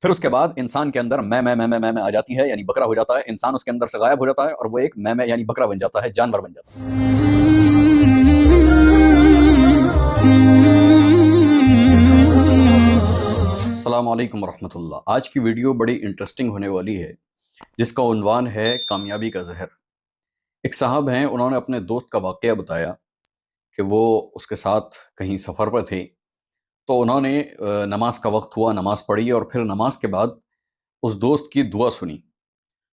پھر اس کے بعد انسان کے اندر میں آ جاتی ہے، یعنی بکرا ہو جاتا ہے، انسان اس کے اندر سے غائب ہو جاتا ہے اور وہ ایک میں یعنی بکرا بن جاتا ہے، جانور بن جاتا ہے۔ السلام علیکم ورحمۃ اللہ۔ آج کی ویڈیو بڑی انٹرسٹنگ ہونے والی ہے، جس کا عنوان ہے کامیابی کا زہر۔ ایک صاحب ہیں، انہوں نے اپنے دوست کا واقعہ بتایا کہ وہ اس کے ساتھ کہیں سفر پر تھے، تو انہوں نے نماز کا وقت ہوا، نماز پڑھی اور پھر نماز کے بعد اس دوست کی دعا سنی۔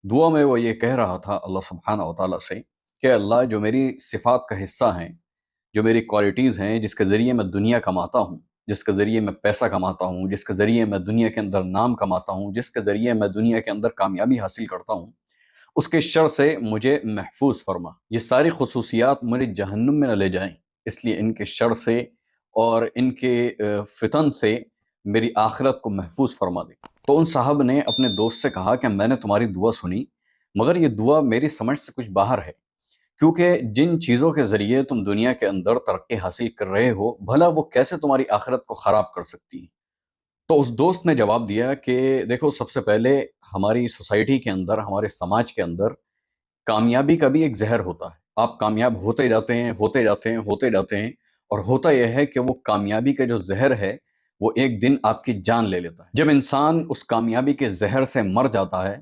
دعا میں وہ یہ کہہ رہا تھا اللہ سبحانہ و تعالیٰ سے کہ اللہ، جو میری صفات کا حصہ ہیں، جو میری کوالٹیز ہیں، جس کے ذریعے میں دنیا کماتا ہوں، جس کے ذریعے میں پیسہ کماتا ہوں، جس کے ذریعے میں دنیا کے اندر نام کماتا ہوں، جس کے ذریعے میں دنیا کے اندر کامیابی حاصل کرتا ہوں، اس کے شر سے مجھے محفوظ فرما۔ یہ ساری خصوصیات مجھے جہنم میں نہ لے جائیں، اس لیے ان کے شر سے اور ان کے فتن سے میری آخرت کو محفوظ فرما دے۔ تو ان صاحب نے اپنے دوست سے کہا کہ میں نے تمہاری دعا سنی، مگر یہ دعا میری سمجھ سے کچھ باہر ہے، کیونکہ جن چیزوں کے ذریعے تم دنیا کے اندر ترقی حاصل کر رہے ہو، بھلا وہ کیسے تمہاری آخرت کو خراب کر سکتی ہیں؟ تو اس دوست نے جواب دیا کہ دیکھو، سب سے پہلے ہماری سوسائٹی کے اندر، ہمارے سماج کے اندر کامیابی کا بھی ایک زہر ہوتا ہے۔ آپ کامیاب ہوتے جاتے ہیں، ہوتے جاتے ہیں، ہوتے جاتے ہیں، اور ہوتا یہ ہے کہ وہ کامیابی کا جو زہر ہے وہ ایک دن آپ کی جان لے لیتا ہے۔ جب انسان اس کامیابی کے زہر سے مر جاتا ہے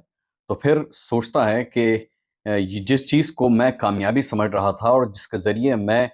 تو پھر سوچتا ہے کہ یہ جس چیز کو میں کامیابی سمجھ رہا تھا اور جس کے ذریعے میں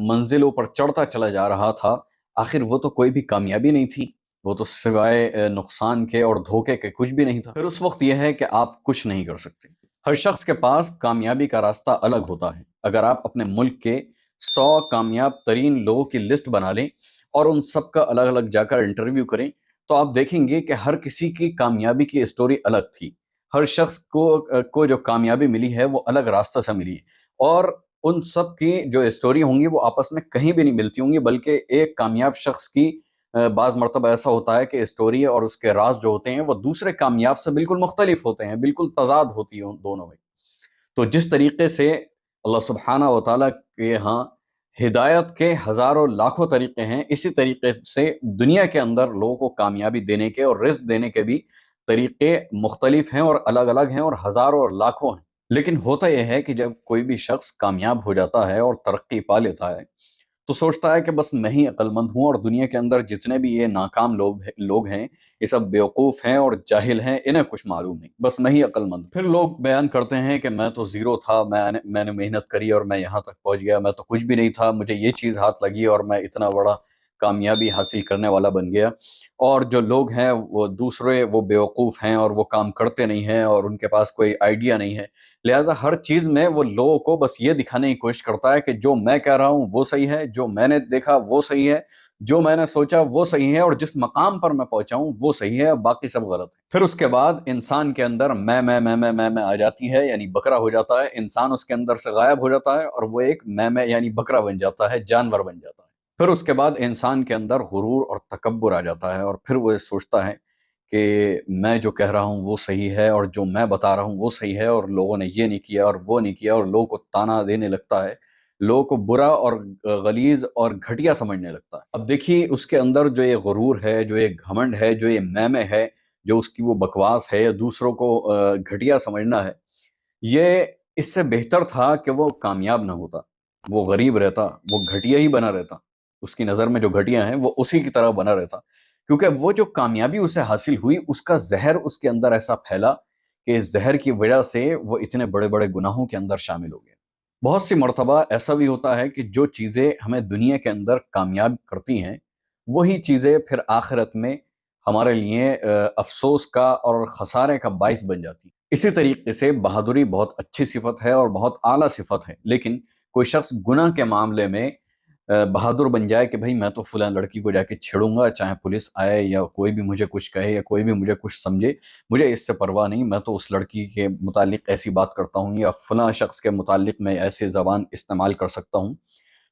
منزلوں پر چڑھتا چلا جا رہا تھا، آخر وہ تو کوئی بھی کامیابی نہیں تھی، وہ تو سوائے نقصان کے اور دھوکے کے کچھ بھی نہیں تھا۔ پھر اس وقت یہ ہے کہ آپ کچھ نہیں کر سکتے۔ ہر شخص کے پاس کامیابی کا راستہ الگ ہوتا ہے۔ اگر آپ اپنے ملک کے 100 کامیاب ترین لوگوں کی لسٹ بنا لیں اور ان سب کا الگ الگ جا کر انٹرویو کریں، تو آپ دیکھیں گے کہ ہر کسی کی کامیابی کی اسٹوری الگ تھی۔ ہر شخص کو جو کامیابی ملی ہے وہ الگ راستہ سے ملی ہے، اور ان سب کی جو اسٹوری ہوں گی وہ آپس میں کہیں بھی نہیں ملتی ہوں گی، بلکہ ایک کامیاب شخص کی بعض مرتبہ ایسا ہوتا ہے کہ اسٹوری اور اس کے راز جو ہوتے ہیں وہ دوسرے کامیاب سے بالکل مختلف ہوتے ہیں، بالکل تضاد ہوتی ہے ان دونوں میں۔ تو جس طریقے سے اللہ سبحانہ و تعالیٰ کے ہاں ہدایت کے ہزاروں لاکھوں طریقے ہیں، اسی طریقے سے دنیا کے اندر لوگوں کو کامیابی دینے کے اور رزق دینے کے بھی طریقے مختلف ہیں اور الگ الگ ہیں اور ہزاروں اور لاکھوں ہیں۔ لیکن ہوتا یہ ہے کہ جب کوئی بھی شخص کامیاب ہو جاتا ہے اور ترقی پا لیتا ہے تو سوچتا ہے کہ بس میں ہی عقل مند ہوں، اور دنیا کے اندر جتنے بھی یہ ناکام لوگ ہیں، یہ سب بیوقوف ہیں اور جاہل ہیں، انہیں کچھ معلوم نہیں، بس میں ہی عقل مند ہوں۔ پھر لوگ بیان کرتے ہیں کہ میں تو زیرو تھا، میں نے محنت کری اور میں یہاں تک پہنچ گیا، میں تو کچھ بھی نہیں تھا، مجھے یہ چیز ہاتھ لگی اور میں اتنا بڑا کامیابی حاصل کرنے والا بن گیا۔ اور جو لوگ ہیں وہ دوسرے وہ بیوقوف ہیں اور وہ کام کرتے نہیں ہیں اور ان کے پاس کوئی آئیڈیا نہیں ہے، لہٰذا ہر چیز میں وہ لوگوں کو بس یہ دکھانے کی کوشش کرتا ہے کہ جو میں کہہ رہا ہوں وہ صحیح ہے، جو میں نے دیکھا وہ صحیح ہے، جو میں نے سوچا وہ صحیح ہے، اور جس مقام پر میں پہنچا ہوں وہ صحیح ہے، باقی سب غلط ہے۔ پھر اس کے بعد انسان کے اندر میں آ جاتی ہے، یعنی بکرا ہو جاتا ہے، انسان اس کے اندر سے غائب ہو جاتا ہے اور وہ ایک میں یعنی بکرا بن جاتا ہے، جانور بن جاتا ہے۔ پھر اس کے بعد انسان کے اندر غرور اور تکبر آ جاتا ہے، اور پھر وہ یہ سوچتا ہے کہ میں جو کہہ رہا ہوں وہ صحیح ہے اور جو میں بتا رہا ہوں وہ صحیح ہے، اور لوگوں نے یہ نہیں کیا اور وہ نہیں کیا، اور لوگوں کو تانا دینے لگتا ہے، لوگوں کو برا اور غلیظ اور گھٹیا سمجھنے لگتا ہے۔ اب دیکھیے، اس کے اندر جو یہ غرور ہے، جو یہ گھمنڈ ہے، جو یہ میں ہے، جو اس کی وہ بکواس ہے، دوسروں کو گھٹیا سمجھنا ہے، یہ اس سے بہتر تھا کہ وہ کامیاب نہ ہوتا، وہ غریب رہتا، وہ گھٹیا ہی بنا رہتا، اس کی نظر میں جو گھٹیا ہیں وہ اسی کی طرح بنا رہتا، کیونکہ وہ جو کامیابی اسے حاصل ہوئی اس کا زہر اس کے اندر ایسا پھیلا کہ اس زہر کی وجہ سے وہ اتنے بڑے بڑے گناہوں کے اندر شامل ہو گیا۔ بہت سی مرتبہ ایسا بھی ہوتا ہے کہ جو چیزیں ہمیں دنیا کے اندر کامیاب کرتی ہیں وہی چیزیں پھر آخرت میں ہمارے لیے افسوس کا اور خسارے کا باعث بن جاتی ہیں۔ اسی طریقے سے بہادری بہت اچھی صفت ہے اور بہت اعلیٰ صفت ہے، لیکن کوئی شخص گناہ کے معاملے میں بہادر بن جائے کہ بھئی میں تو فلاں لڑکی کو جا کے چھیڑوں گا، چاہے پولیس آئے یا کوئی بھی مجھے کچھ کہے یا کوئی بھی مجھے کچھ سمجھے، مجھے اس سے پرواہ نہیں، میں تو اس لڑکی کے متعلق ایسی بات کرتا ہوں یا فلاں شخص کے متعلق میں ایسی زبان استعمال کر سکتا ہوں۔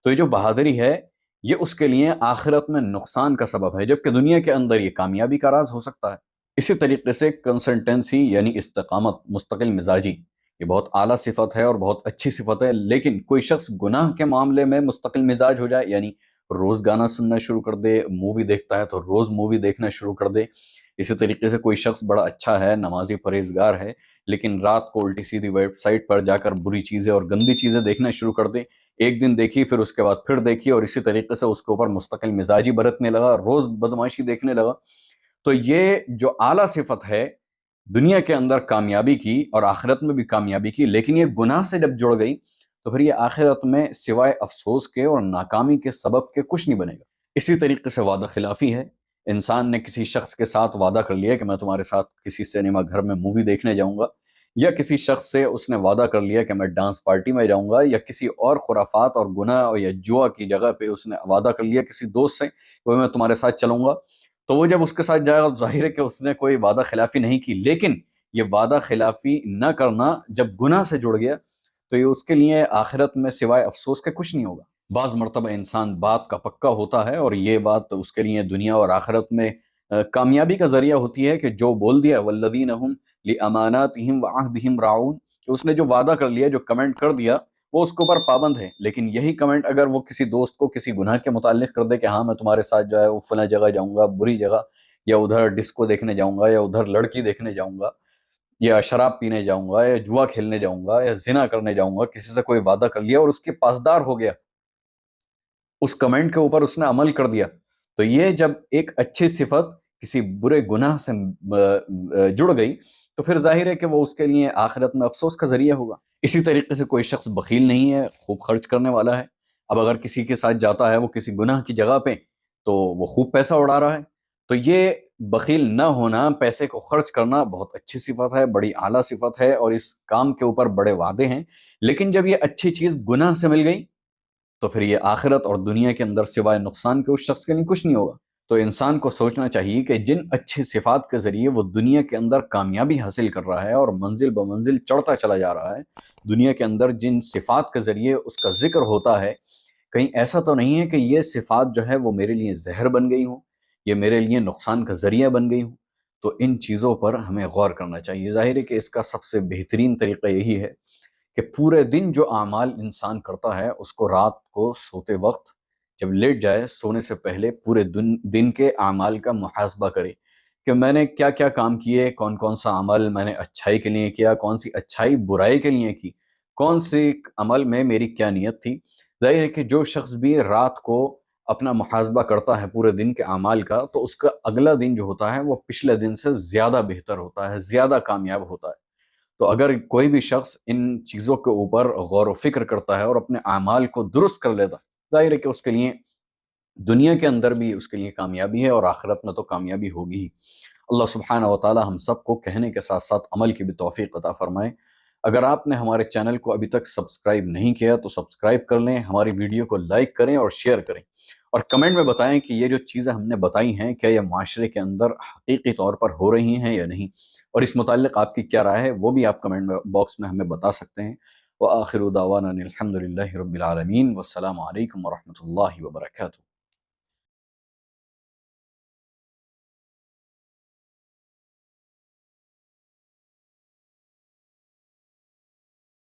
تو یہ جو بہادری ہے یہ اس کے لیے آخرت میں نقصان کا سبب ہے، جبکہ دنیا کے اندر یہ کامیابی کا راز ہو سکتا ہے۔ اسی طریقے سے کنسلٹنسی یعنی استقامت، مستقل مزاجی، یہ بہت اعلیٰ صفت ہے اور بہت اچھی صفت ہے، لیکن کوئی شخص گناہ کے معاملے میں مستقل مزاج ہو جائے، یعنی روز گانا سننا شروع کر دے، مووی دیکھتا ہے تو روز مووی دیکھنا شروع کر دے۔ اسی طریقے سے کوئی شخص بڑا اچھا ہے، نمازی پرہیزگار ہے، لیکن رات کو الٹی سیدھی ویب سائٹ پر جا کر بری چیزیں اور گندی چیزیں دیکھنا شروع کر دے۔ ایک دن دیکھی، پھر اس کے بعد پھر دیکھی، اور اسی طریقے سے اس کے اوپر مستقل مزاجی برتنے لگا، روز بدمعاشی دیکھنے لگا۔ تو یہ جو اعلیٰ صفت ہے دنیا کے اندر کامیابی کی اور آخرت میں بھی کامیابی کی، لیکن یہ گناہ سے جب جڑ گئی تو پھر یہ آخرت میں سوائے افسوس کے اور ناکامی کے سبب کے کچھ نہیں بنے گا۔ اسی طریقے سے وعدہ خلافی ہے۔ انسان نے کسی شخص کے ساتھ وعدہ کر لیا کہ میں تمہارے ساتھ کسی سینما گھر میں مووی دیکھنے جاؤں گا، یا کسی شخص سے اس نے وعدہ کر لیا کہ میں ڈانس پارٹی میں جاؤں گا، یا کسی اور خرافات اور گناہ یا جوا کی جگہ پہ اس نے وعدہ کر لیا کسی دوست سے کہ میں تمہارے ساتھ چلوں گا، تو وہ جب اس کے ساتھ جائے گا ظاہر ہے کہ اس نے کوئی وعدہ خلافی نہیں کی، لیکن یہ وعدہ خلافی نہ کرنا جب گناہ سے جڑ گیا تو یہ اس کے لیے آخرت میں سوائے افسوس کے کچھ نہیں ہوگا۔ بعض مرتبہ انسان بات کا پکا ہوتا ہے، اور یہ بات اس کے لیے دنیا اور آخرت میں کامیابی کا ذریعہ ہوتی ہے کہ جو بول دیا والذین ہم لاماناتہم وعہدہم راعون، کہ اس نے جو وعدہ کر لیا، جو کمنٹ کر دیا، وہ اس کے اوپر پابند ہے۔ لیکن یہی کمنٹ اگر وہ کسی دوست کو کسی گناہ کے متعلق کر دے کہ ہاں میں تمہارے ساتھ جو ہے وہ فلاں جگہ جاؤں گا، بری جگہ، یا ادھر ڈسکو دیکھنے جاؤں گا، یا ادھر لڑکی دیکھنے جاؤں گا، یا شراب پینے جاؤں گا، یا جوا کھیلنے جاؤں گا، یا زنا کرنے جاؤں گا، کسی سے کوئی وعدہ کر لیا اور اس کے پاسدار ہو گیا، اس کمنٹ کے اوپر اس نے عمل کر دیا، تو یہ جب ایک اچھی صفت کسی برے گناہ سے جڑ گئی تو پھر ظاہر ہے کہ وہ اس کے لیے آخرت میں افسوس کا ذریعہ ہوگا۔ اسی طریقے سے کوئی شخص بخیل نہیں ہے، خوب خرچ کرنے والا ہے۔ اب اگر کسی کے ساتھ جاتا ہے وہ کسی گناہ کی جگہ پہ تو وہ خوب پیسہ اڑا رہا ہے، تو یہ بخیل نہ ہونا، پیسے کو خرچ کرنا بہت اچھی صفت ہے، بڑی اعلیٰ صفت ہے، اور اس کام کے اوپر بڑے وعدے ہیں۔ لیکن جب یہ اچھی چیز گناہ سے مل گئی تو پھر یہ آخرت اور دنیا کے اندر سوائے نقصان کے اس شخص کے لیے کچھ نہیں ہوگا۔ تو انسان کو سوچنا چاہیے کہ جن اچھی صفات کے ذریعے وہ دنیا کے اندر کامیابی حاصل کر رہا ہے اور منزل بمنزل چڑھتا چلا جا رہا ہے، دنیا کے اندر جن صفات کے ذریعے اس کا ذکر ہوتا ہے، کہیں ایسا تو نہیں ہے کہ یہ صفات جو ہے وہ میرے لیے زہر بن گئی ہوں، یہ میرے لیے نقصان کا ذریعہ بن گئی ہوں۔ تو ان چیزوں پر ہمیں غور کرنا چاہیے۔ ظاہر ہے کہ اس کا سب سے بہترین طریقہ یہی ہے کہ پورے دن جو اعمال انسان کرتا ہے اس کو رات کو سوتے وقت جب لیٹ جائے، سونے سے پہلے پورے دن کے اعمال کا محاسبہ کرے کہ میں نے کیا کیا کام کیے، کون کون سا عمل میں نے اچھائی کے لیے کیا، کون سی اچھائی برائی کے لیے کی، کون سی عمل میں میری کیا نیت تھی۔ ظاہر ہے کہ جو شخص بھی رات کو اپنا محاسبہ کرتا ہے پورے دن کے اعمال کا، تو اس کا اگلا دن جو ہوتا ہے وہ پچھلے دن سے زیادہ بہتر ہوتا ہے، زیادہ کامیاب ہوتا ہے۔ تو اگر کوئی بھی شخص ان چیزوں کے اوپر غور و فکر کرتا ہے اور اپنے اعمال کو درست کر لیتا ہے، ظاہر ہے کہ اس کے لیے دنیا کے اندر بھی اس کے لیے کامیابی ہے اور آخرت میں تو کامیابی ہوگی ہی۔ اللہ سبحانہ و تعالی ہم سب کو کہنے کے ساتھ ساتھ عمل کی بھی توفیق عطا فرمائے۔ اگر آپ نے ہمارے چینل کو ابھی تک سبسکرائب نہیں کیا تو سبسکرائب کر لیں، ہماری ویڈیو کو لائک کریں اور شیئر کریں، اور کمنٹ میں بتائیں کہ یہ جو چیزیں ہم نے بتائی ہیں کیا یہ معاشرے کے اندر حقیقی طور پر ہو رہی ہیں یا نہیں، اور اس متعلق آپ کی کیا رائے ہے وہ بھی آپ کمنٹ باکس میں ہمیں بتا سکتے ہیں۔ وآخر دعوانا الحمد للہ رب العالمین، والسلام علیکم ورحمۃ اللہ وبرکاتہ۔